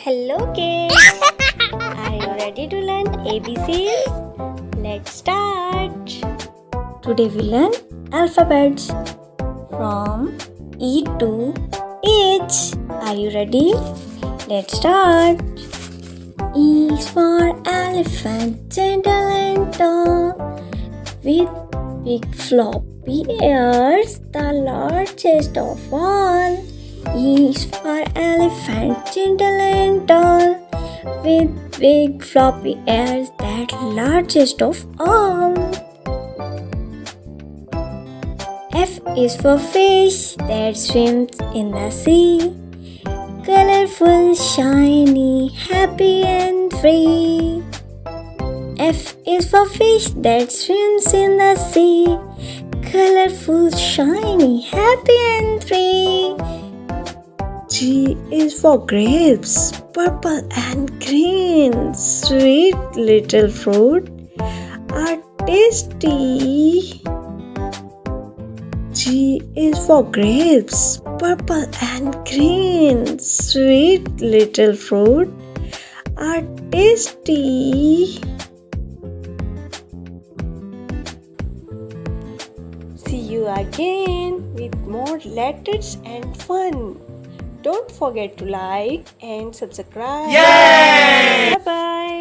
Hello kids! Are you ready to learn ABCs? Let's start! Today we learn alphabets from E to H. Are you ready? Let's start! E is for elephant, gentle and tall, with big floppy ears, the largest of all. E is for elephant, gentle and tall, with big floppy ears, that largest of all. F is for fish that swims in the sea, colorful, shiny, happy and free. F is for fish that swims in the sea, colorful, shiny, happy and free. G is for grapes, purple and green, sweet little fruit are tasty. G is for grapes, purple and green, sweet little fruit are tasty. See you again with more letters and fun. Don't forget to like and subscribe. Yay! Bye-bye.